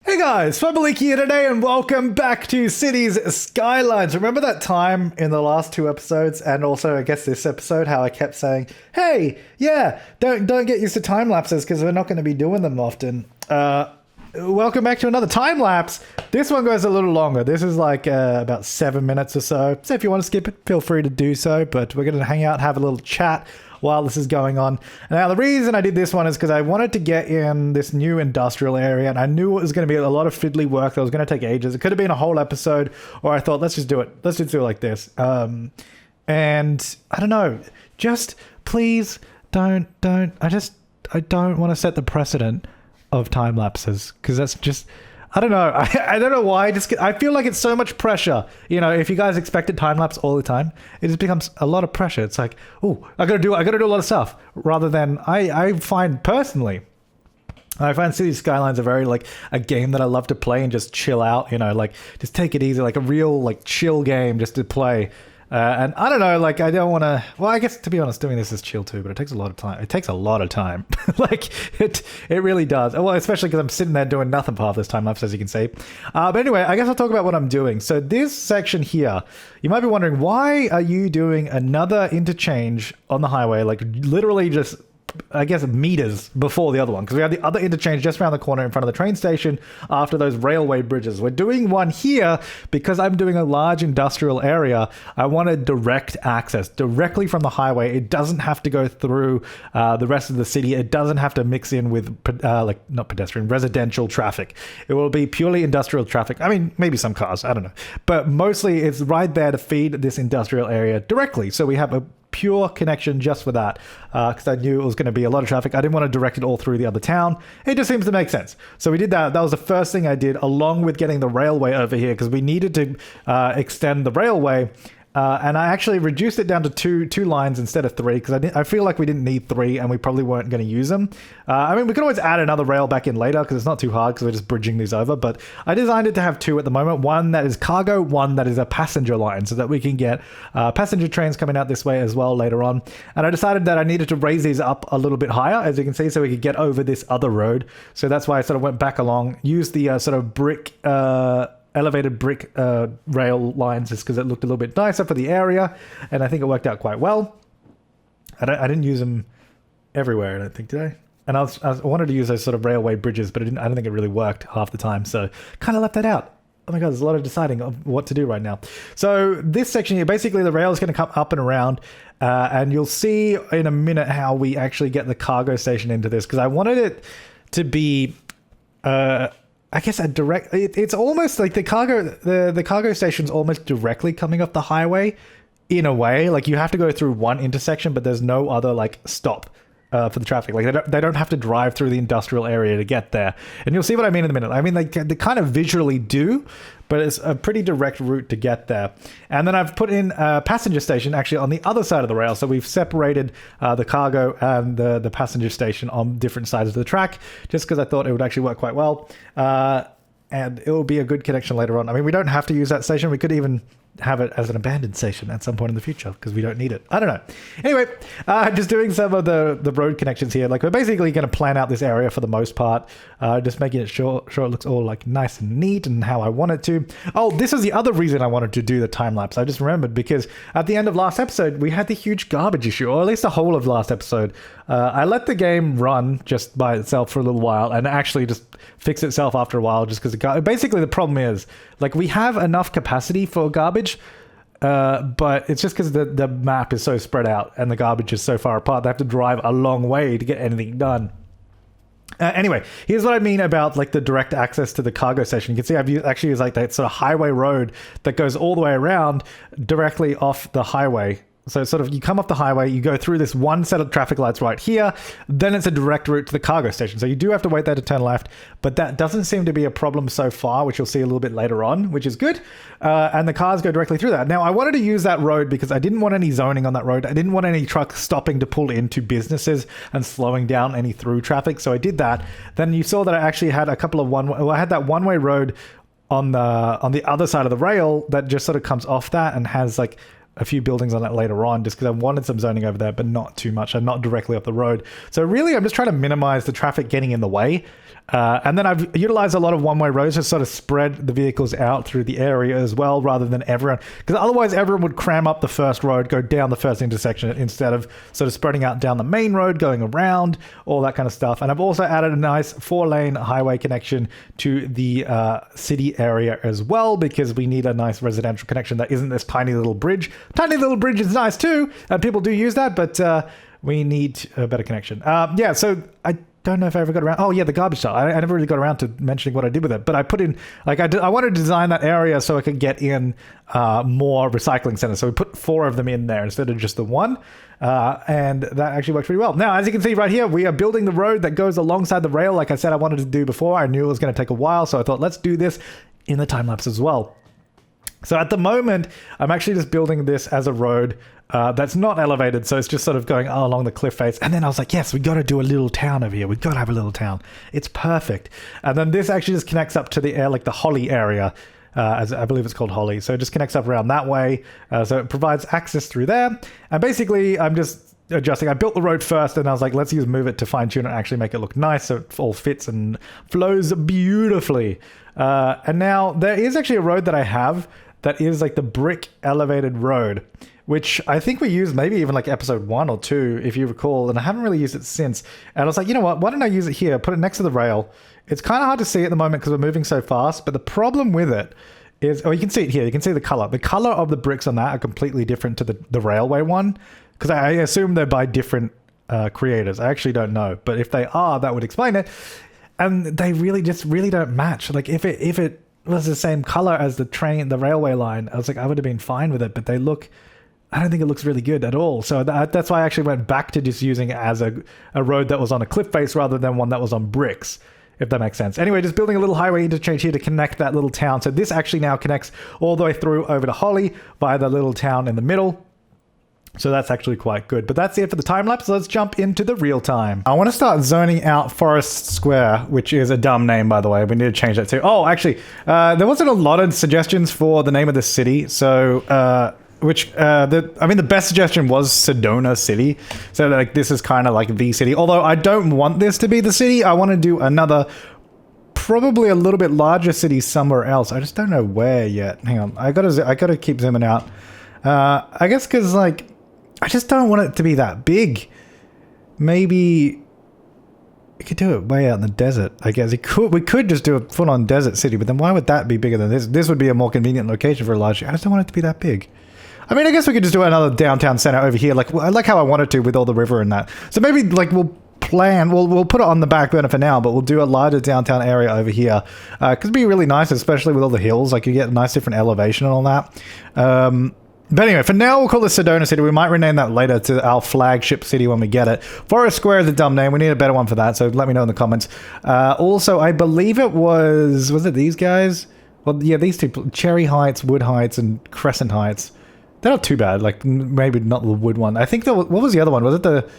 Hey guys, Flabaliki here today and welcome back to Cities Skylines. Remember that time in the last two episodes and also I guess this episode how I kept saying, hey, yeah, don't get used to time lapses because we're not going to be doing them often. Welcome back to another time lapse. This one goes a little longer. This is like about 7 minutes or so. So if you want to skip it, feel free to do so, but we're going to hang out, have a little chat while this is going on. Now, the reason I did this one is because I wanted to get in this new industrial area, and I knew it was going to be a lot of fiddly work that was going to take ages. It could have been a whole episode, or I thought, let's just do it. Let's just do it like this. And I don't know, just please don't. I don't want to set the precedent of time lapses because that's just. I don't know. I don't know why. I feel like it's so much pressure. You know, if you guys expected time lapse all the time, it just becomes a lot of pressure. It's like, oh, I gotta do a lot of stuff. Rather than I find Cities Skylines a game that I love to play and just chill out. You know, like just take it easy, like a real like chill game just to play. And I don't know, like I don't want to. Well, I guess to be honest, doing this is chill too, but it takes a lot of time. It takes a lot of time, like it really does. Well, especially because I'm sitting there doing nothing for half this time lapse, as you can see. But anyway, I guess I'll talk about what I'm doing. So this section here, you might be wondering, why are you doing another interchange on the highway? Like literally just, I guess, meters before the other one, because we have the other interchange just around the corner in front of the train station after those railway bridges. We're doing one here because I'm doing a large industrial area. I wanted direct access directly from the highway. It doesn't have to go through the rest of the city. It doesn't have to mix in with not pedestrian, residential traffic. It will be purely industrial traffic. I mean, maybe some cars, I don't know, but mostly it's right there to feed this industrial area directly. So we have a pure connection just for that, because I knew it was going to be a lot of traffic. I didn't want to direct it all through the other town. It just seems to make sense. So we did that. That was the first thing I did, along with getting the railway over here, because we needed to extend the railway. And I actually reduced it down to two lines instead of three, because I feel like we didn't need three and we probably weren't going to use them. I mean, we could always add another rail back in later because it's not too hard because we're just bridging these over. But I designed it to have two at the moment. One that is cargo, one that is a passenger line, so that we can get passenger trains coming out this way as well later on. And I decided that I needed to raise these up a little bit higher, as you can see, so we could get over this other road. So that's why I sort of went back along, used the sort of brick... elevated brick rail lines, just because it looked a little bit nicer for the area, and I think it worked out quite well. I didn't use them everywhere, I don't think, did I? And I wanted to use those sort of railway bridges, but I don't think it really worked half the time, so kind of left that out. Oh my god, there's a lot of deciding of what to do right now. So this section here, basically the rail is going to come up and around, and you'll see in a minute how we actually get the cargo station into this, because I wanted it to be... I guess it's almost like the cargo station's almost directly coming off the highway in a way. Like you have to go through one intersection, but there's no other like stop for the traffic. Like they don't have to drive through the industrial area to get there. And you'll see what I mean in a minute. I mean, they kind of visually do, but it's a pretty direct route to get there. And then I've put in a passenger station actually on the other side of the rail. So we've separated the cargo and the passenger station on different sides of the track, just because I thought it would actually work quite well. And it will be a good connection later on. I mean, we don't have to use that station. We could even have it as an abandoned station at some point in the future because we don't need it. I don't know. Anyway, just doing some of the road connections here. Like we're basically going to plan out this area for the most part, just making it sure it looks all like nice and neat and how I want it to. Oh, this is the other reason I wanted to do the time lapse. I just remembered because at the end of last episode, we had the huge garbage issue, or at least the whole of last episode. I let the game run just by itself for a little while and actually just fix itself after a while just because basically the problem is like we have enough capacity for garbage, but it's just because the map is so spread out and the garbage is so far apart. They have to drive a long way to get anything done. Anyway, here's what I mean about like the direct access to the cargo station. You can see I've actually used like that sort of highway road that goes all the way around directly off the highway. So sort of you come off the highway, you go through this one set of traffic lights right here, then it's a direct route to the cargo station. So you do have to wait there to turn left, but that doesn't seem to be a problem so far, which you'll see a little bit later on, which is good. And the cars go directly through that. Now, I wanted to use that road because I didn't want any zoning on that road. I didn't want any trucks stopping to pull into businesses and slowing down any through traffic. So I did that. Then you saw that I actually had a couple of I had that one-way road on the other side of the rail that just sort of comes off that and has like a few buildings on that later on, just because I wanted some zoning over there, but not too much and not directly up the road. So really, I'm just trying to minimize the traffic getting in the way. And then I've utilized a lot of one-way roads to sort of spread the vehicles out through the area as well, rather than everyone, because otherwise everyone would cram up the first road, go down the first intersection, instead of sort of spreading out down the main road, going around, all that kind of stuff. And I've also added a nice 4-lane highway connection to the city area as well, because we need a nice residential connection that isn't this tiny little bridge. Tiny little bridge is nice too, and people do use that, but we need a better connection. Yeah, so I don't know if I ever got around. Oh yeah, the garbage truck. I never really got around to mentioning what I did with it, but I put in, like, I wanted to design that area so I could get in more recycling centers. So we put 4 of them in there instead of just the one, and that actually worked pretty well. Now, as you can see right here, we are building the road that goes alongside the rail. Like I said, I wanted to do before. I knew it was going to take a while, so I thought, let's do this in the time lapse as well. So at the moment, I'm actually just building this as a road that's not elevated, so it's just sort of going along the cliff face. And then I was like, yes, we got to do a little town over here. We got to have a little town. It's perfect. And then this actually just connects up to the air, like the Holly area, as I believe it's called Holly. So it just connects up around that way. So it provides access through there. And basically, I'm just adjusting. I built the road first, and I was like, let's use Move It to fine tune it and actually make it look nice, so it all fits and flows beautifully. And now there is actually a road that I have that is like the brick elevated road, which I think we used maybe even like episode 1 or 2, if you recall, and I haven't really used it since. And I was like, you know what, why don't I use it here, put it next to the rail. It's kind of hard to see at the moment because we're moving so fast, but the problem with it is, oh, you can see it here, you can see the color. The color of the bricks on that are completely different to the railway one, because I assume they're by different creators. I actually don't know, but if they are, that would explain it. And they really don't match. Like if it was the same color as the railway line, I was like, I would have been fine with it, but I don't think it looks really good at all. So that's why I actually went back to just using it as a road that was on a cliff face rather than one that was on bricks, if that makes sense. Anyway, just building a little highway interchange here to connect that little town. So this actually now connects all the way through over to Holly via the little town in the middle. So that's actually quite good. But that's it for the time lapse. Let's jump into the real time. I want to start zoning out Forest Square, which is a dumb name, by the way. We need to change that too. Oh, actually, there wasn't a lot of suggestions for the name of the city. So, the best suggestion was Sedona City. So like this is kind of like the city. Although I don't want this to be the city. I want to do another, probably a little bit larger city somewhere else. I just don't know where yet. Hang on. I gotta keep zooming out. I guess because like, I just don't want it to be that big. Maybe we could do it way out in the desert, I guess. We could just do a full-on desert city, but then why would that be bigger than this? This would be a more convenient location for a large... I just don't want it to be that big. I mean, I guess we could just do another downtown center over here, like how I wanted to with all the river and that. So maybe like we'll put it on the back burner for now, but we'll do a larger downtown area over here. Because it'd be really nice, especially with all the hills. Like you get a nice different elevation and all that. But anyway, for now, we'll call this Sedona City. We might rename that later to our flagship city when we get it. Forest Square is a dumb name. We need a better one for that, so let me know in the comments. Also, I believe it was it these guys? Well, yeah, these two, Cherry Heights, Wood Heights, and Crescent Heights. They're not too bad. Like, maybe not the wood one. I think, what was the other one? Was it the...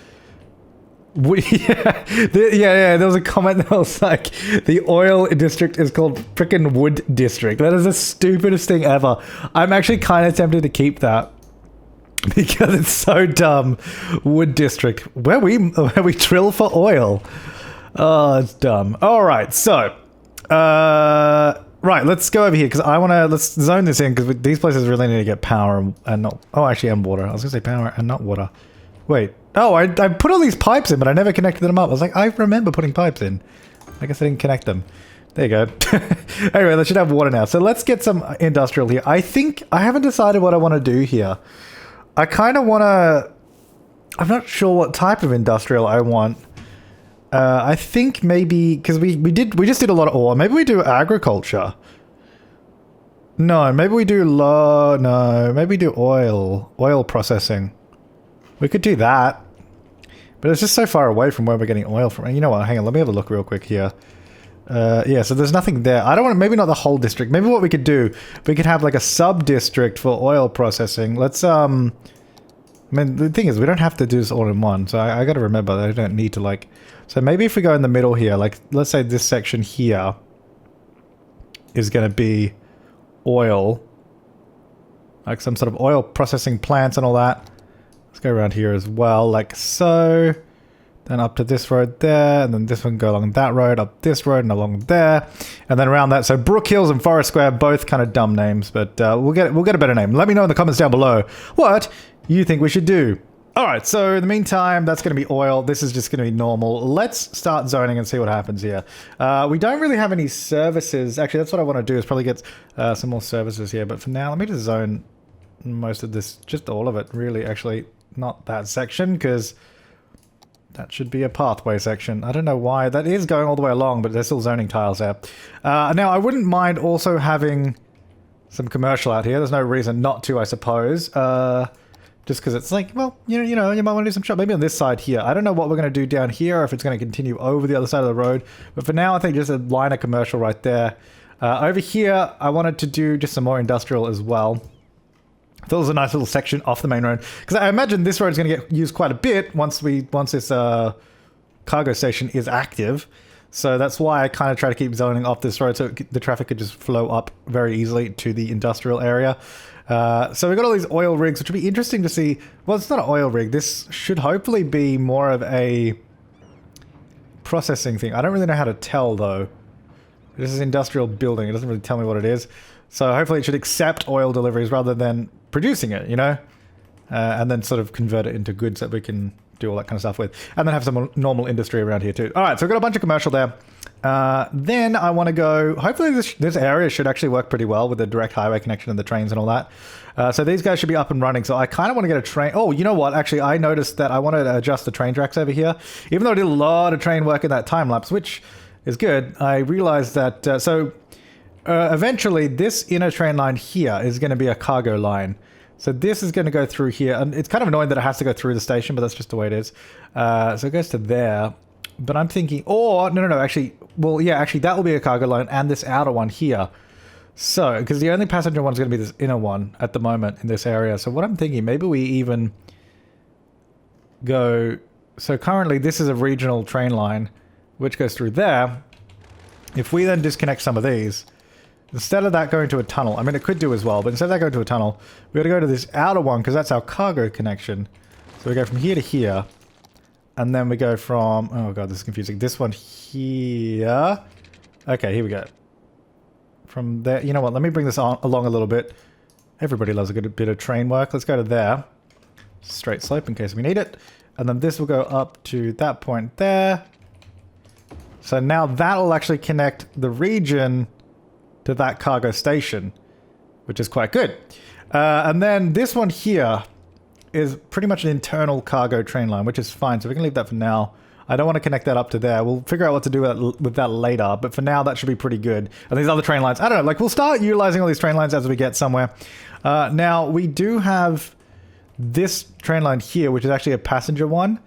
Yeah, there was a comment that was like, the oil district is called frickin' Wood District. That is the stupidest thing ever. I'm actually kind of tempted to keep that because it's so dumb. Wood District, where we drill for oil. Oh, it's dumb. All right, so right, let's go over here because let's zone this in because these places really need to get power and not... Oh, actually, and water. I was gonna say power and not water. Wait. Oh, I put all these pipes in, but I never connected them up. I was like, I remember putting pipes in. I guess I didn't connect them. There you go. Anyway, let's should have water now. So let's get some industrial here. I think I haven't decided what I want to do here. I kind of want to... I'm not sure what type of industrial I want. I think maybe... Because we just did a lot of ore. Maybe we do agriculture. No, maybe we do maybe we do oil processing. We could do that, but it's just so far away from where we're getting oil from. And you know what? Hang on, let me have a look real quick here. Yeah, so there's nothing there. I don't want to, maybe not the whole district. Maybe what we could do, we could have like a sub-district for oil processing. Let's, I mean, the thing is, we don't have to do this all in one. So I got to remember that I don't need to like, so maybe if we go in the middle here, like, let's say this section here is going to be oil, like some sort of oil processing plants and all that. Let's go around here as well, like so. then up to this road there, and then this one go along that road, up this road and along there, and then around that. So Brook Hills and Forest Square, both kind of dumb names, but we'll get a better name. Let me know in the comments down below what you think we should do. All right, so in the meantime, that's going to be oil. This is just going to be normal. Let's start zoning and see what happens here. We don't really have any services. Actually, that's what I want to do is probably get some more services here. But for now, let me just zone most of this, just all of it, really. Actually, not that section, because that should be a pathway section. I don't know why. That is going all the way along, but there's still zoning tiles there. Now, I wouldn't mind also having some commercial out here. There's no reason not to, I suppose. Just because it's like, well, you know, you might want to do some shop. Maybe on this side here. I don't know what we're going to do down here, or if it's going to continue over the other side of the road. But for now, I think just a line of commercial right there. Over here, I wanted to do just some more industrial as well. I thought it was a nice little section off the main road. Because I imagine this road is going to get used quite a bit once this cargo station is active. So that's why I kind of try to keep zoning off this road so the traffic could just flow up very easily to the industrial area. So we've got all these oil rigs, which would be interesting to see. Well, it's not an oil rig. This should hopefully be more of a processing thing. I don't really know how to tell, though. This is industrial building. It doesn't really tell me what it is. So hopefully it should accept oil deliveries rather than producing it, you know? And then sort of convert it into goods that we can do all that kind of stuff with. And then have some normal industry around here, too. All right, so we've got a bunch of commercial there. Then I want to go, hopefully this area should actually work pretty well with the direct highway connection and the trains and all that. So these guys should be up and running. So I kind of want to get a train. Oh, you know what? Actually, I noticed that I wanted to adjust the train tracks over here. Even though I did a lot of train work in that time lapse, which is good, I realized that, eventually this inner train line here is going to be a cargo line. So this is going to go through here. And it's kind of annoying that it has to go through the station, but that's just the way it is. So it goes to there. But I'm thinking, no, actually, well, yeah, actually, that will be a cargo line and this outer one here. So, because the only passenger one is going to be this inner one at the moment in this area. So what I'm thinking, maybe we even go... So currently, this is a regional train line, which goes through there. If we then disconnect some of these, instead of that going to a tunnel, I mean, it could do as well, but instead of that going to a tunnel, we're going to go to this outer one, because that's our cargo connection. So we go from here to here. And then we go from... Oh, God, this is confusing. This one here. Okay, here we go. From there... You know what? Let me bring this along a little bit. Everybody loves a good bit of train work. Let's go to there. Straight slope in case we need it. And then this will go up to that point there. So now that'll actually connect the region to that cargo station, which is quite good. And then this one here is pretty much an internal cargo train line, which is fine. So we can leave that for now. I don't want to connect that up to there. We'll figure out what to do with that later. But for now, that should be pretty good. And these other train lines, I don't know, like we'll start utilizing all these train lines as we get somewhere. Now, we do have this train line here, which is actually a passenger one.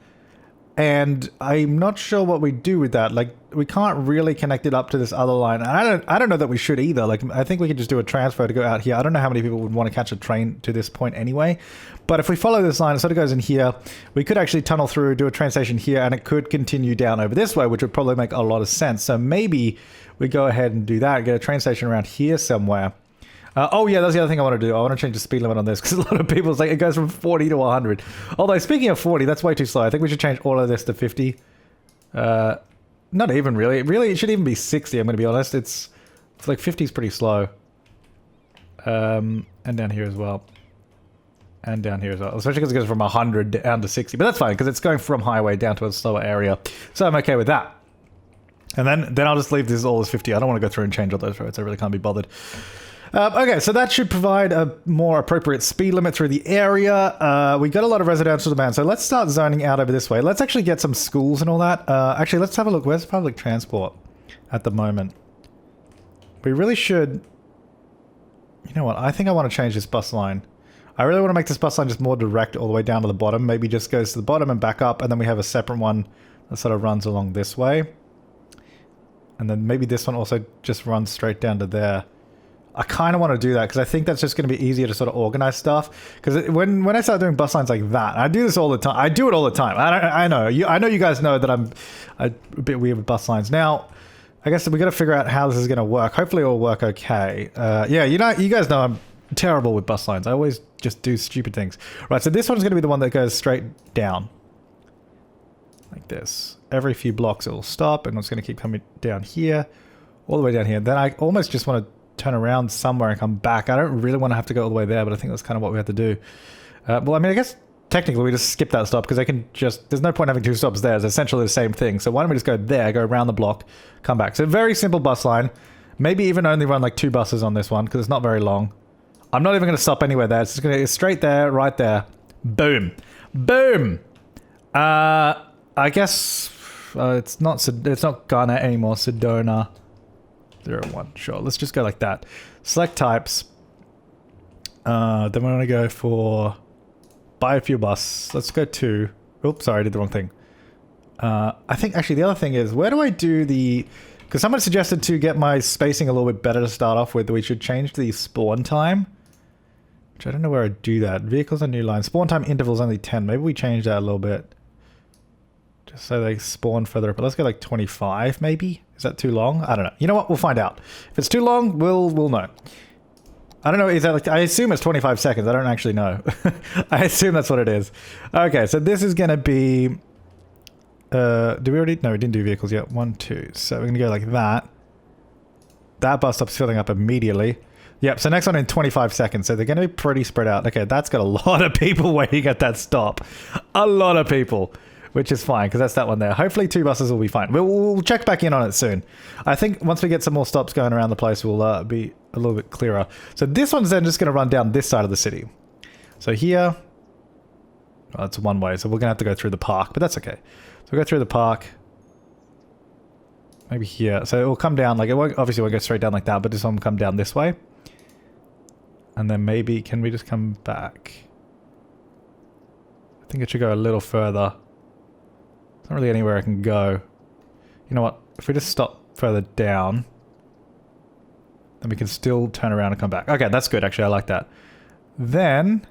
And I'm not sure what we do with that. Like, we can't really connect it up to this other line. And I don't know that we should either. Like, I think we could just do a transfer to go out here. I don't know how many people would want to catch a train to this point anyway. But if we follow this line, it sort of goes in here. We could actually tunnel through, do a train station here, and it could continue down over this way, which would probably make a lot of sense. So maybe we go ahead and do that, get a train station around here somewhere. Oh yeah, that's the other thing I want to do. I want to change the speed limit on this, because a lot of people say it goes from 40 to 100. Although, speaking of 40, that's way too slow. I think we should change all of this to 50. Not even really. Really, it should even be 60, I'm going to be honest. It's like 50 is pretty slow. And down here as well. And down here as well. Especially because it goes from 100 down to 60. But that's fine, because it's going from highway down to a slower area. So I'm okay with that. And then I'll just leave this all as 50. I don't want to go through and change all those roads. I really can't be bothered. Okay, so that should provide a more appropriate speed limit through the area. We got a lot of residential demand, so let's start zoning out over this way. Let's actually get some schools and all that. Actually, let's have a look. Where's public transport at the moment? We really should... You know what? I think I want to change this bus line. I really want to make this bus line just more direct all the way down to the bottom. Maybe just goes to the bottom and back up, and then we have a separate one that sort of runs along this way. And then maybe this one also just runs straight down to there. I kind of want to do that because I think that's just going to be easier to sort of organize stuff. Because when I start doing bus lines like that, I do this all the time. I do it all the time. I know you guys know that I'm a bit weird with bus lines. Now, I guess we got to figure out how this is going to work. Hopefully it will work okay. Yeah, you guys know I'm terrible with bus lines. I always just do stupid things. Right, so this one's going to be the one that goes straight down. Like this. Every few blocks it will stop, and it's going to keep coming down here, all the way down here. Then I almost just want to turn around somewhere and come back. I don't really want to have to go all the way there, but I think that's kind of what we have to do. Well, I mean, I guess technically we just skip that stop because I can just... There's no point having two stops there. It's essentially the same thing. So why don't we just go there, go around the block, come back. So very simple bus line. Maybe even only run like 2 buses on this one because it's not very long. I'm not even going to stop anywhere there. It's just going to go straight there, right there. Boom. Boom! I guess it's not Ghana anymore. Sedona 01. Sure, let's just go like that. Select types. Then we're going to go for biofuel bus. Let's go 2. Oops, sorry, I did the wrong thing. I think actually the other thing is, where do I do the... Because someone suggested to get my spacing a little bit better to start off with, we should change the spawn time. Which I don't know where I'd do that. Vehicles on new line. Spawn time interval is only 10. Maybe we change that a little bit. Just so they spawn further up. But let's go like 25 maybe? Is that too long? I don't know. You know what? We'll find out. If it's too long, we'll know. I don't know. Is that like... I assume it's 25 seconds. I don't actually know. I assume that's what it is. Okay, so this is going to be... do we already... No, we didn't do vehicles yet. 1, 2. So we're going to go like that. That bus stop's filling up immediately. Yep, so next one in 25 seconds. So they're going to be pretty spread out. Okay, that's got a lot of people waiting at that stop. A lot of people. Which is fine, because that's that one there. Hopefully 2 buses will be fine. We'll check back in on it soon. I think once we get some more stops going around the place, we'll be a little bit clearer. So this one's then just going to run down this side of the city. So here... Well, it's one way, so we're going to have to go through the park, but that's okay. So we'll go through the park. Maybe here. So it will come down, like, it won't, obviously won't go straight down like that, but this one will come down this way. And then maybe, can we just come back? I think it should go a little further. There's not really anywhere I can go. You know what? If we just stop further down, then we can still turn around and come back. Okay, that's good, actually. I like that. Then...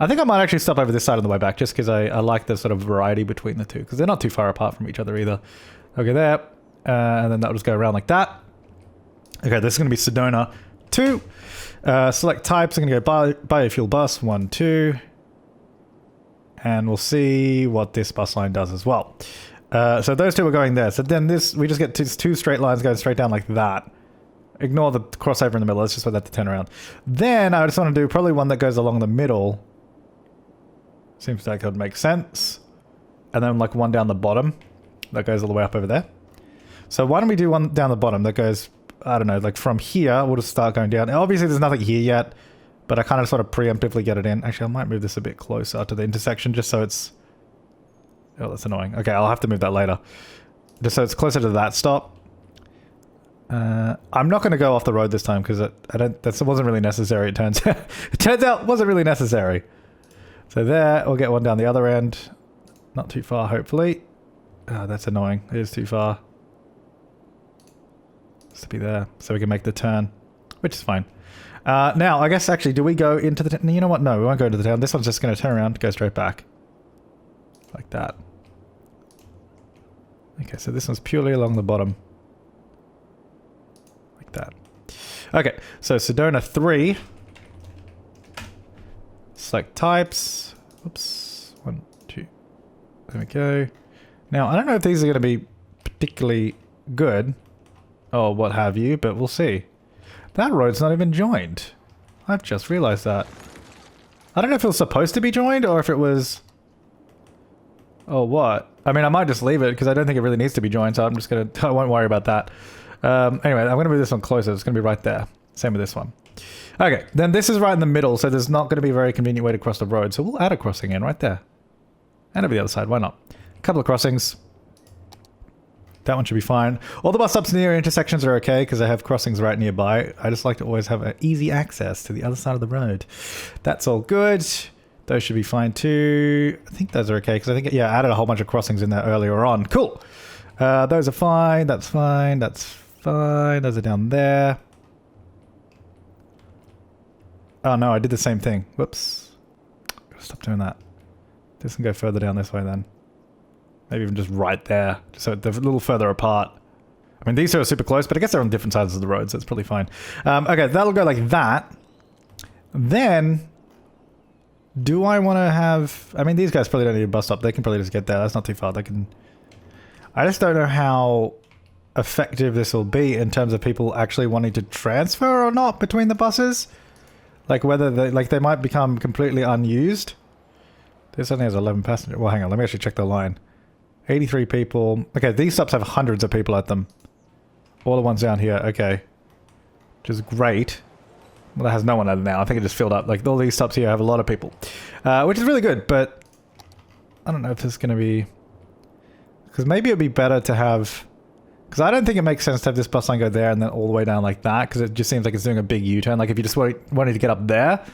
I think I might actually stop over this side on the way back, just because I like the sort of variety between the two, because they're not too far apart from each other either. Okay, there. And then that'll just go around like that. Okay, this is going to be Sedona 2. Select types. I'm going to go biofuel bus 1, 2. And we'll see what this bus line does as well. So those two are going there. So then this, we just get 2 straight lines going straight down like that. Ignore the crossover in the middle. Let's just let that to turn around. Then I just want to do probably one that goes along the middle. Seems like it would make sense. And then like one down the bottom. That goes all the way up over there. So why don't we do one down the bottom that goes, I don't know, like from here, we'll just start going down. Obviously there's nothing here yet, but I kind of sort of preemptively get it in. Actually, I might move this a bit closer to the intersection just so it's... Oh, that's annoying. Okay, I'll have to move that later. Just so it's closer to that stop. I'm not going to go off the road this time because that wasn't really necessary, it turns out. It turns out it wasn't really necessary. So there, we'll get one down the other end. Not too far, hopefully. Oh, that's annoying. It is too far. Just to be there, so we can make the turn, which is fine. Now, I guess actually, do we go into the... You know what? No, we won't go into the town. This one's just going to turn around, go straight back. Like that. Okay, so this one's purely along the bottom. Like that. Okay, so Sedona 3. Select types. Oops. 1, 2. There we go. Now, I don't know if these are going to be particularly good. Or what have you, but we'll see. That road's not even joined. I've just realized that. I don't know if it was supposed to be joined or if it was... Oh, what? I mean, I might just leave it because I don't think it really needs to be joined, so I'm just going to... I won't worry about that. Anyway, I'm going to move this one closer. It's going to be right there. Same with this one. Okay, then this is right in the middle, so there's not going to be a very convenient way to cross the road. So we'll add a crossing in right there. And over the other side, why not? A couple of crossings. That one should be fine. All the bus stops near intersections are okay because I have crossings right nearby. I just like to always have an easy access to the other side of the road. That's all good. Those should be fine too. I think those are okay because I think, yeah, I added a whole bunch of crossings in there earlier on. Cool. Those are fine. That's fine. That's fine. Those are down there. Oh no, I did the same thing. Whoops. Gotta stop doing that. This can go further down this way then. Maybe even just right there. So they're a little further apart. I mean, these two are super close, but I guess they're on different sides of the road, so it's probably fine. Okay, that'll go like that. Then, do I want to have... I mean, these guys probably don't need a bus stop. They can probably just get there. That's not too far. They can I just don't know how effective this will be in terms of people actually wanting to transfer or not between the buses. Like whether they might become completely unused. This only has 11 passengers. Well, hang on, let me actually check the line. 83 people. Okay, these stops have hundreds of people at them. All the ones down here, okay. Which is great. Well, that has no one at it now. I think it just filled up. Like, all these stops here have a lot of people. Which is really good, but I don't know if this is going to be... Because maybe it would be better to have... Because I don't think it makes sense to have this bus line go there and then all the way down like that, because it just seems like it's doing a big U-turn. Like, if you just wanted to get up there.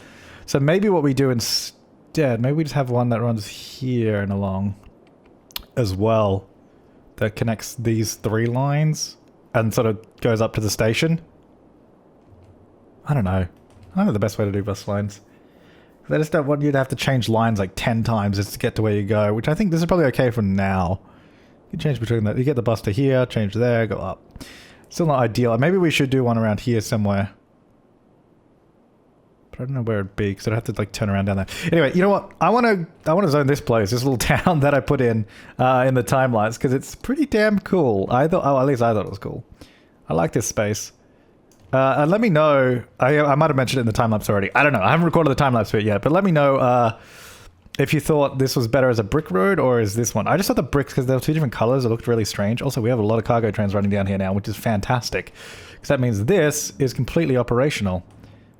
So maybe what we do instead, maybe we just have one that runs here and along as well, that connects these 3 lines and sort of goes up to the station. I don't know. I don't know the best way to do bus lines. They just don't want you to have to change lines like 10 times just to get to where you go, which I think this is probably okay for now. You can change between that. You get the bus to here, change there, go up. Still not ideal. Maybe we should do one around here somewhere. But I don't know where it'd be, because I'd have to like turn around down there. Anyway, you know what? I want to zone this place, this little town that I put in the timelines, because it's pretty damn cool. At least I thought it was cool. I like this space. And let me know, I might have mentioned it in the time-lapse already. I don't know, I haven't recorded the time-lapse bit yet, but let me know if you thought this was better as a brick road or is this one. I just thought the bricks, because they were 2 different colors, it looked really strange. Also, we have a lot of cargo trains running down here now, which is fantastic. Because that means this is completely operational.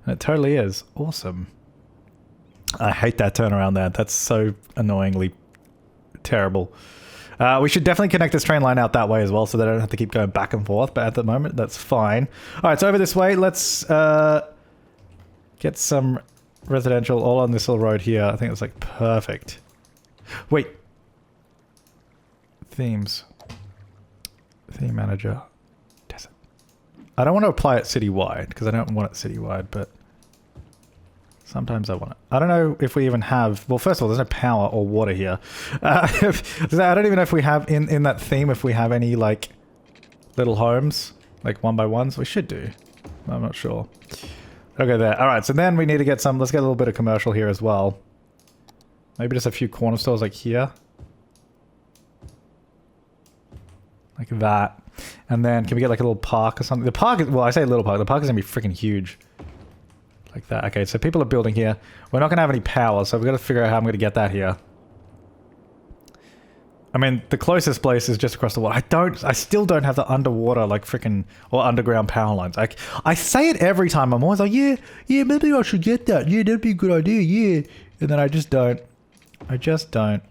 And it totally is. Awesome. I hate that turnaround there. That's so annoyingly terrible. We should definitely connect this train line out that way as well, so they don't have to keep going back and forth, but at the moment, that's fine. Alright, so over this way, let's get some residential all on this little road here. I think it's like perfect. Wait. Themes. Theme manager. Desert. I don't want to apply it citywide, because I don't want it citywide, but sometimes I want it. I don't know if we even have... Well, first of all, there's no power or water here. I don't even know if we have, in that theme, if we have any, like, little homes. Like, 1x1s. We should do. I'm not sure. Okay, there. Alright, so then we need to get some... Let's get a little bit of commercial here as well. Maybe just a few corner stores, like here. Like that. And then, can we get, like, a little park or something? The park is... Well, I say a little park. The park is going to be freaking huge. Like that. Okay, so people are building here. We're not going to have any power, so we've got to figure out how I'm going to get that here. I mean, the closest place is just across the water. I still don't have the underwater, like, freaking, or underground power lines. I say it every time. I'm always like, yeah, maybe I should get that. Yeah, that'd be a good idea, yeah. And then I just don't. I just don't.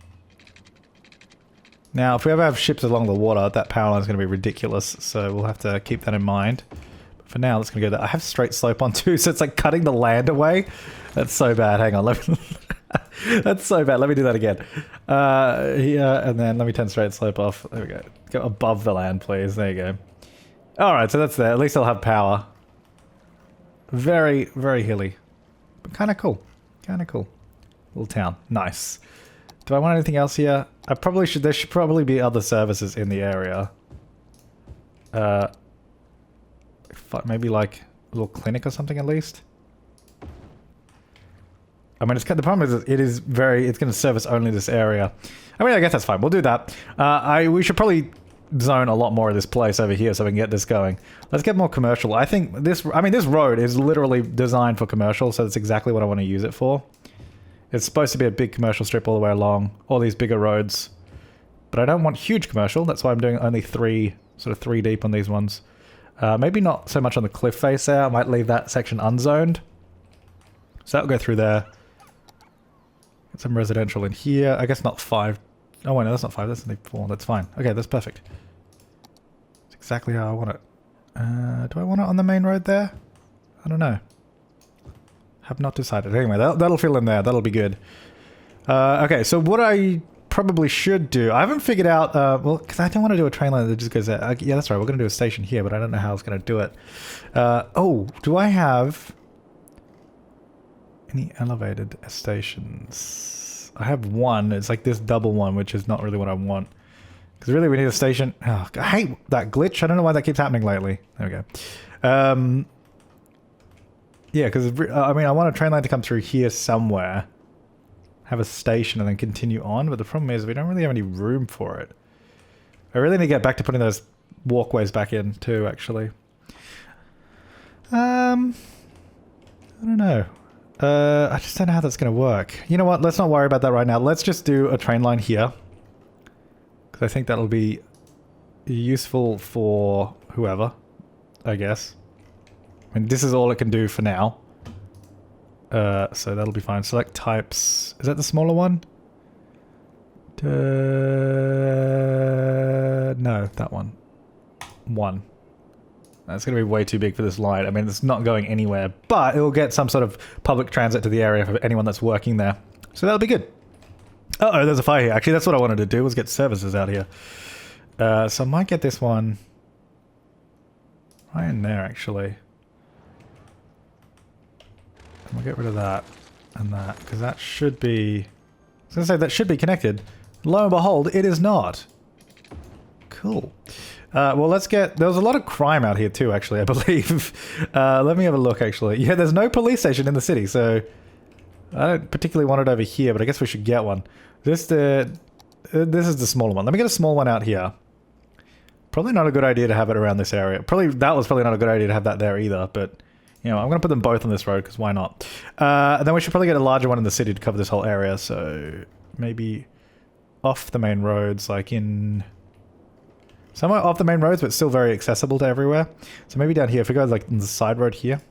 Now, if we ever have ships along the water, that power line is going to be ridiculous, so we'll have to keep that in mind. For now, let's go there. I have straight slope on too, so it's like cutting the land away. That's so bad. Hang on. That's so bad. Let me do that again. Here, and then let me turn straight slope off. There we go. Go above the land, please. There you go. Alright, so that's there. At least I'll have power. Very, very hilly. But kind of cool. Kind of cool. Little town. Nice. Do I want anything else here? I probably should... There should probably be other services in the area. Maybe like a little clinic or something at least. I mean, the problem is it's going to service only this area. I mean, I guess that's fine. We'll do that. We should probably zone a lot more of this place over here so we can get this going. Let's get more commercial. I think this road is literally designed for commercial, so that's exactly what I want to use it for. It's supposed to be a big commercial strip all the way along, all these bigger roads. But I don't want huge commercial. That's why I'm doing only 3 deep on these ones. Maybe not so much on the cliff face there. I might leave that section unzoned. So that'll go through there. Get some residential in here. I guess not 5. Oh, wait, no, that's not 5. That's only 4. That's fine. Okay, that's perfect. That's exactly how I want it. Do I want it on the main road there? I don't know. Have not decided. Anyway, that'll fill in there. That'll be good. Okay, so what I probably should do... I haven't figured out... well, because I don't want to do a train line that just goes there. Yeah, that's right. We're going to do a station here, but I don't know how I was going to do it. Oh, do I have... any elevated stations? I have one. It's like this double one, which is not really what I want. Because really we need a station... Oh, I hate that glitch. I don't know why that keeps happening lately. There we go. Yeah, because I mean, I want a train line to come through here somewhere. Have a station and then continue on. But the problem is we don't really have any room for it. I really need to get back to putting those walkways back in too, actually. I don't know. I just don't know how that's going to work. You know what? Let's not worry about that right now. Let's just do a train line here. Because I think that'll be useful for whoever, I guess. I mean, this is all it can do for now. So that'll be fine. Select types. Is that the smaller one? No, that one. 1. That's going to be way too big for this line. I mean, it's not going anywhere, but it will get some sort of public transit to the area for anyone that's working there. So that'll be good. Uh-oh, there's a fire here. Actually, that's what I wanted to do, was get services out here. So I might get this one right in there, actually. And we'll get rid of that and that, because that should be... I was going to say, that should be connected. Lo and behold, it is not. Cool. Well, let's get... There was a lot of crime out here too, actually, I believe. Let me have a look, actually. Yeah, there's no police station in the city, so... I don't particularly want it over here, but I guess we should get one. This is the smaller one. Let me get a small one out here. Probably not a good idea to have it around this area. That was probably not a good idea to have that there either, but... You know, I'm going to put them both on this road, because why not? And then we should probably get a larger one in the city to cover this whole area, so... Maybe off the main roads, like in... Somewhere off the main roads, but still very accessible to everywhere. So maybe down here, if we go like on the side road here,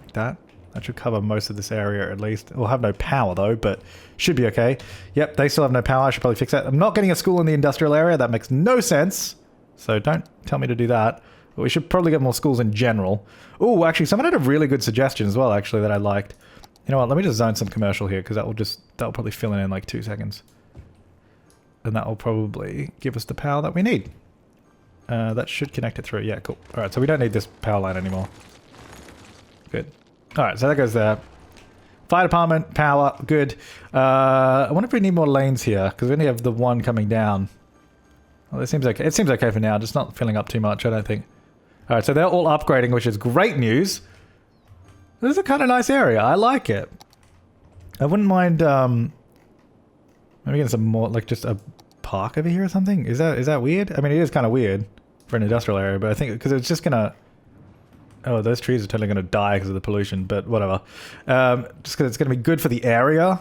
like that. That should cover most of this area at least. We'll have no power though, but should be okay. Yep, they still have no power. I should probably fix that. I'm not getting a school in the industrial area. That makes no sense. So don't tell me to do that. But we should probably get more schools in general. Oh, actually, someone had a really good suggestion as well, actually, that I liked. You know what? Let me just zone some commercial here, because that'll probably fill in like 2 seconds. And that will probably give us the power that we need. That should connect it through. Yeah, cool. All right, so we don't need this power line anymore. Good. All right, so that goes there. Fire department, power, good. I wonder if we need more lanes here, because we only have the one coming down. Well, it seems okay. It seems okay for now, just not filling up too much, I don't think. All right, so they're all upgrading, which is great news. This is a kind of nice area. I like it. I wouldn't mind maybe getting some more, like just a park over here or something. Is that weird? I mean, it is kind of weird for an industrial area, but I think because it's just gonna... Oh, those trees are totally gonna die because of the pollution, but whatever. Just because it's gonna be good for the area.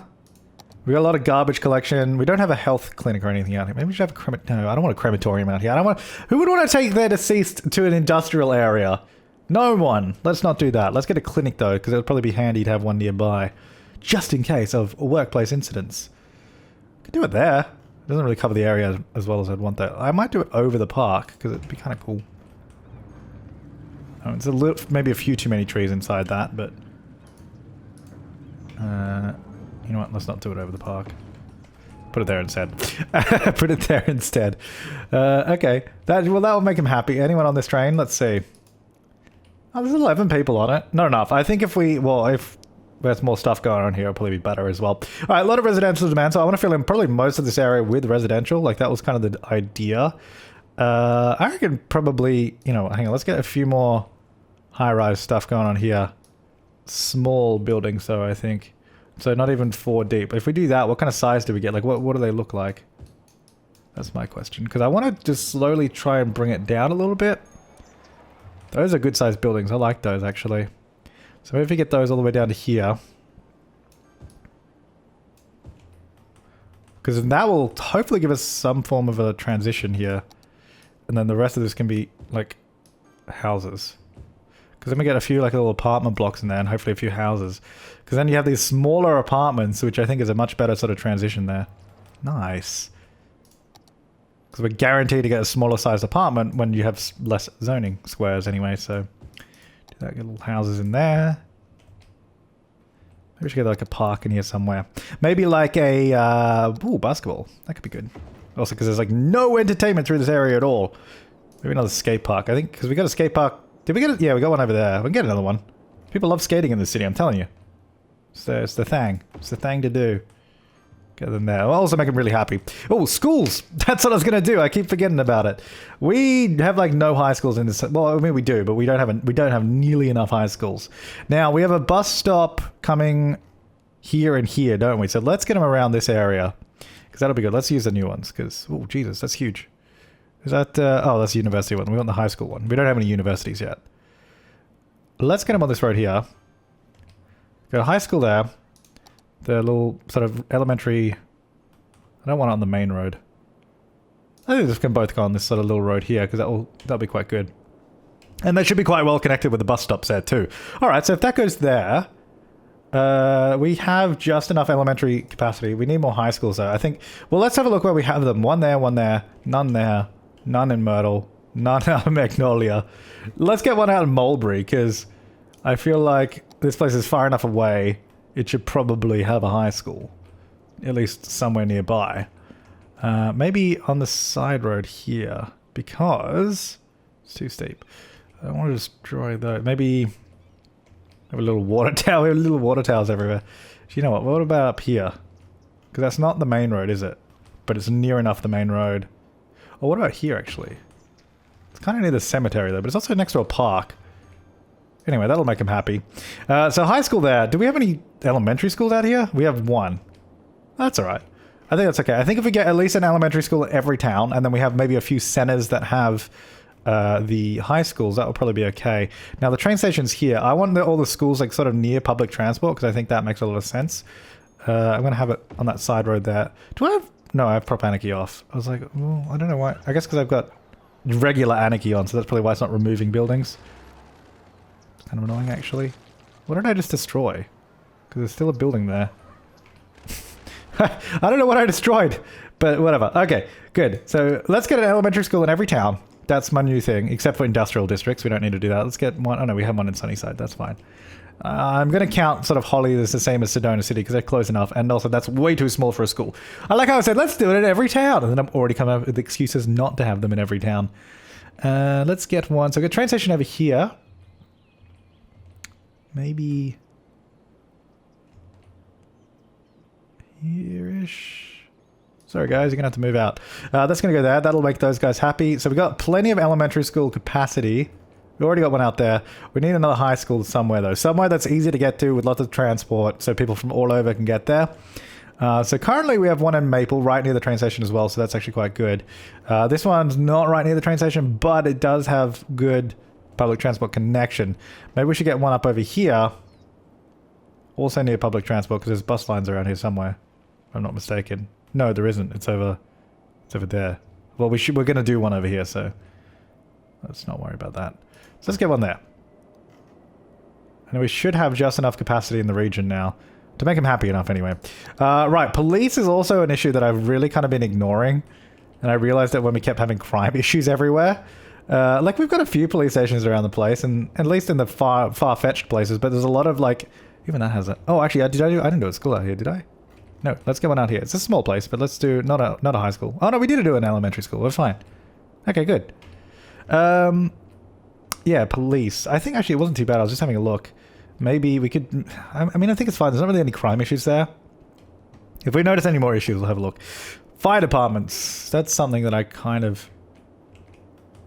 We got a lot of garbage collection. We don't have a health clinic or anything out here. Maybe we should have a No, I don't want a crematorium out here. I don't want... Who would want to take their deceased to an industrial area? No one. Let's not do that. Let's get a clinic though, because it would probably be handy to have one nearby, just in case of workplace incidents. Could do it there. It doesn't really cover the area as well as I'd want that. I might do it over the park, because it'd be kind of cool. Oh, it's a little, maybe a few too many trees inside that, but... you know what? Let's not do it over the park. Put it there instead. Put it there instead. Okay. That will make him happy. Anyone on this train? Let's see. Oh, there's 11 people on it. Not enough. I think if there's more stuff going on here, it'll probably be better as well. All right, a lot of residential demand, so I want to fill in probably most of this area with residential. Like, that was kind of the idea. I reckon probably, you know, hang on, let's get a few more high-rise stuff going on here. Small buildings, though, I think. So not even 4 deep. If we do that, what kind of size do we get? Like, what do they look like? That's my question. Because I want to just slowly try and bring it down a little bit. Those are good-sized buildings. I like those, actually. So maybe if we get those all the way down to here. Because that will hopefully give us some form of a transition here. And then the rest of this can be, like, houses. Because then we get a few, like, little apartment blocks in there and hopefully a few houses. Because then you have these smaller apartments, which I think is a much better sort of transition there. Nice. Because we're guaranteed to get a smaller sized apartment when you have less zoning squares anyway, so... Do that, get little houses in there. Maybe we should get like a park in here somewhere. Maybe like a... ooh, basketball. That could be good. Also, because there's like no entertainment through this area at all. Maybe another skate park. I think, because we got a skate park... Did we get it? Yeah, we got one over there. We can get another one. People love skating in this city, I'm telling you. It's the thing. It's the thing to do. Get them there. I'll also make them really happy. Oh, schools! That's what I was going to do. I keep forgetting about it. We have like no high schools in this... Well, I mean, we do, but we don't have nearly enough high schools. Now, we have a bus stop coming here and here, don't we? So let's get them around this area. Because that'll be good. Let's use the new ones. Because, oh, Jesus, that's huge. Is that... oh, that's the university one. We want the high school one. We don't have any universities yet. Let's get them on this road here. Go high school there. The little sort of elementary... I don't want it on the main road. I think this can both go on this sort of little road here, because that'll be quite good. And they should be quite well connected with the bus stops there too. Alright, so if that goes there... we have just enough elementary capacity. We need more high schools though. I think... Well, let's have a look where we have them. One there, none there, none in Myrtle, none out of Magnolia. Let's get one out in Mulberry, because I feel like this place is far enough away. It should probably have a high school. At least somewhere nearby. Maybe on the side road here, because it's too steep. I don't want to destroy those. Maybe have a little water tower. We have little water towers everywhere. You know what about up here? Because that's not the main road, is it? But it's near enough the main road. Oh, what about here, actually? It's kind of near the cemetery, though, but it's also next to a park. Anyway, that'll make him happy. So high school there. Do we have any elementary schools out here? We have one. That's alright. I think that's okay. I think if we get at least an elementary school at every town, and then we have maybe a few centers that have the high schools, that will probably be okay. Now, the train station's here. I want all the schools like sort of near public transport, because I think that makes a lot of sense. I'm going to have it on that side road there. Do I have... No, I have prop anarchy off. I was like, well, I don't know why. I guess because I've got regular anarchy on, so that's probably why it's not removing buildings. It's kind of annoying, actually. What did I just destroy? Because there's still a building there. I don't know what I destroyed, but whatever. Okay, good. So let's get an elementary school in every town. That's my new thing, except for industrial districts. We don't need to do that. Let's get one. Oh no, we have one in Sunnyside. That's fine. I'm going to count sort of Holly as the same as Sedona City because they're close enough. And also that's way too small for a school. I like how I said, let's do it in every town. And then I'm already coming up with excuses not to have them in every town. Let's get one. So we've got a train station over here. Maybe... here-ish. Sorry guys, you're gonna have to move out. That's gonna go there. That'll make those guys happy. So we've got plenty of elementary school capacity. We already got one out there. We need another high school somewhere though. Somewhere that's easy to get to with lots of transport so people from all over can get there. So currently we have one in Maple right near the train station as well, so that's actually quite good. This one's not right near the train station, but it does have good public transport connection. Maybe we should get one up over here. Also near public transport because there's bus lines around here somewhere. If I'm not mistaken. No, there isn't. It's over there. Well, we're going to do one over here, so let's not worry about that. So let's get one there. And we should have just enough capacity in the region now to make him happy enough anyway. Right, police is also an issue that I've really kind of been ignoring. And I realized that when we kept having crime issues everywhere. Like, we've got a few police stations around the place, and at least in the far-fetched places, but there's a lot of, like... Even that has it. Oh, actually, I didn't do a school out here, did I? No, let's get one out here. It's a small place, but let's do not a high school. Oh no, we did do an elementary school. We're fine. Okay, good. Yeah, police. I think actually it wasn't too bad. I was just having a look. Maybe we could... I mean, I think it's fine. There's not really any crime issues there. If we notice any more issues, we'll have a look. Fire departments. That's something that I kind of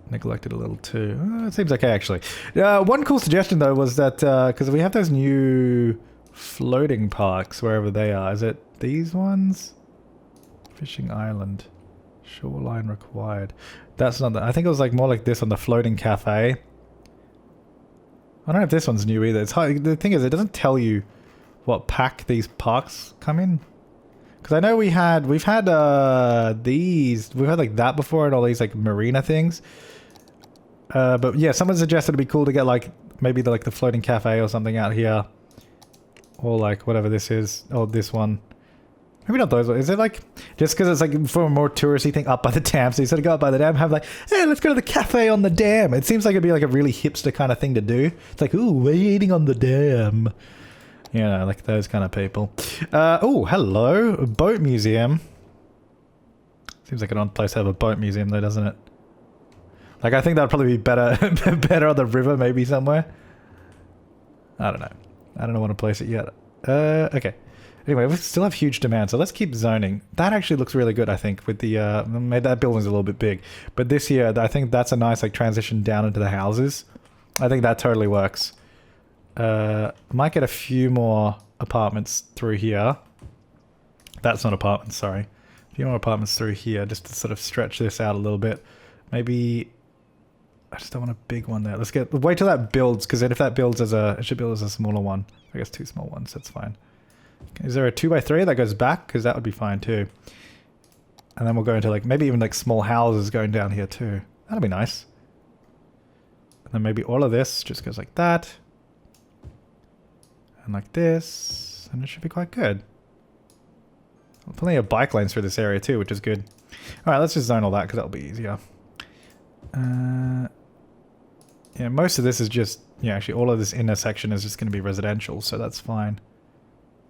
neglected a little too. It seems okay, actually. One cool suggestion, though, was that... because we have those new floating parks, wherever they are. Is it these ones? Fishing Island. Shoreline required. That's not that. I think it was like more like this on the floating cafe. I don't know if this one's new either. It's hard. The thing is, it doesn't tell you what pack these parks come in. Because I know we've had these, we've had like that before and all these like marina things. But yeah, someone suggested it'd be cool to get like maybe the floating cafe or something out here, or like whatever this is, or this one. Maybe not those. Is it like just because it's like for a more touristy thing up by the dam? So you sort of go up by the dam, have like, hey, let's go to the cafe on the dam. It seems like it'd be like a really hipster kind of thing to do. It's like, ooh, we're eating on the dam. You know, like those kind of people. Oh, hello, boat museum. Seems like an odd place to have a boat museum, though, doesn't it? Like, I think that'd probably be better, better on the river, maybe somewhere. I don't know. I don't know when to place it yet. Okay. Anyway, we still have huge demand, so let's keep zoning. That actually looks really good, I think, with the, maybe that building's a little bit big. But this here, I think that's a nice, like, transition down into the houses. I think that totally works. Might get a few more apartments through here. That's not apartments, sorry. A few more apartments through here, just to sort of stretch this out a little bit. Maybe I just don't want a big one there. Let's wait till that builds, because then if that builds as it should build as a smaller one. I guess 2 small ones, that's fine. Okay, is there a 2x3 that goes back? Because that would be fine too. And then we'll go into like, maybe even like small houses going down here too. That'll be nice. And then maybe all of this just goes like that. And like this. And it should be quite good. Plenty of bike lanes through this area too, which is good. Alright, let's just zone all that because that'll be easier. Yeah, most of this is just... Yeah, actually all of this inner section is just going to be residential, so that's fine.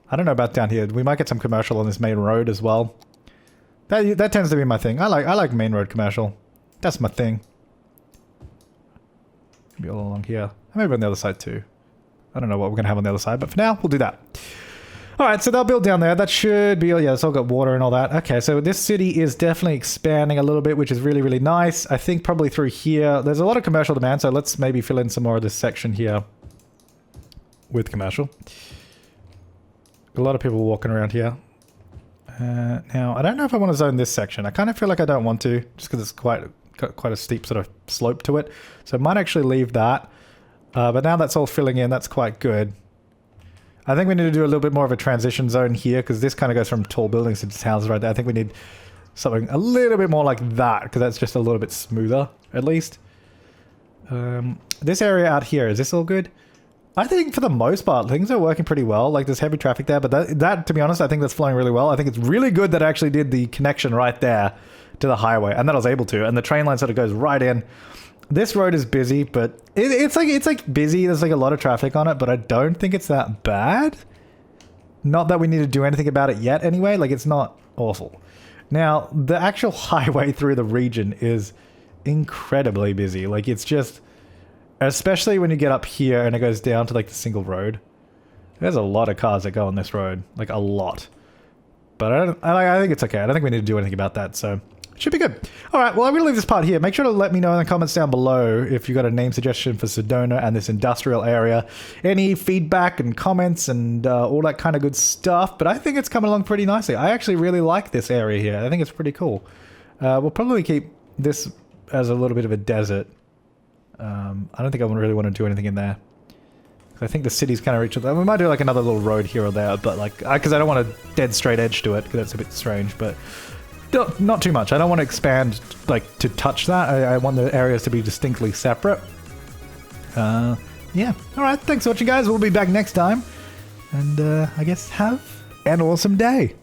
I don't know about down here. We might get some commercial on this main road as well. That tends to be my thing. I like main road commercial. That's my thing. Maybe all along here. Maybe on the other side too. I don't know what we're going to have on the other side, but for now, we'll do that. Alright, so they'll build down there. That should be... Yeah, it's all got water and all that. Okay, so this city is definitely expanding a little bit, which is really, really nice. I think probably through here... There's a lot of commercial demand, so let's maybe fill in some more of this section here with commercial. A lot of people walking around here. Now, I don't know if I want to zone this section. I kind of feel like I don't want to, just because it's quite a steep sort of slope to it. So I might actually leave that. But now that's all filling in, that's quite good. I think we need to do a little bit more of a transition zone here, because this kind of goes from tall buildings to just houses right there. I think we need something a little bit more like that, because that's just a little bit smoother, at least. This area out here, is this all good? I think for the most part, things are working pretty well. Like, there's heavy traffic there, but that, to be honest, I think that's flowing really well. I think it's really good that I actually did the connection right there to the highway, and that I was able to, and the train line sort of goes right in. This road is busy, but it's like busy. There's like a lot of traffic on it, but I don't think it's that bad. Not that we need to do anything about it yet anyway. Like, it's not awful. Now, the actual highway through the region is incredibly busy. Like, it's just, especially when you get up here and it goes down to like the single road. There's a lot of cars that go on this road, like a lot. But I think it's okay. I don't think we need to do anything about that, so... Should be good. Alright, well I'm going to leave this part here. Make sure to let me know in the comments down below if you got a name suggestion for Sedona and this industrial area. Any feedback and comments and all that kind of good stuff. But I think it's coming along pretty nicely. I actually really like this area here. I think it's pretty cool. We'll probably keep this as a little bit of a desert. I don't think I really want to do anything in there. I think the city's kind of reached... We might do like another little road here or there, but like... Because I don't want a dead straight edge to it, because that's a bit strange, but... Not too much. I don't want to expand, like, to touch that. I want the areas to be distinctly separate. Yeah. Alright, thanks for watching, guys. We'll be back next time. And, I guess have an awesome day.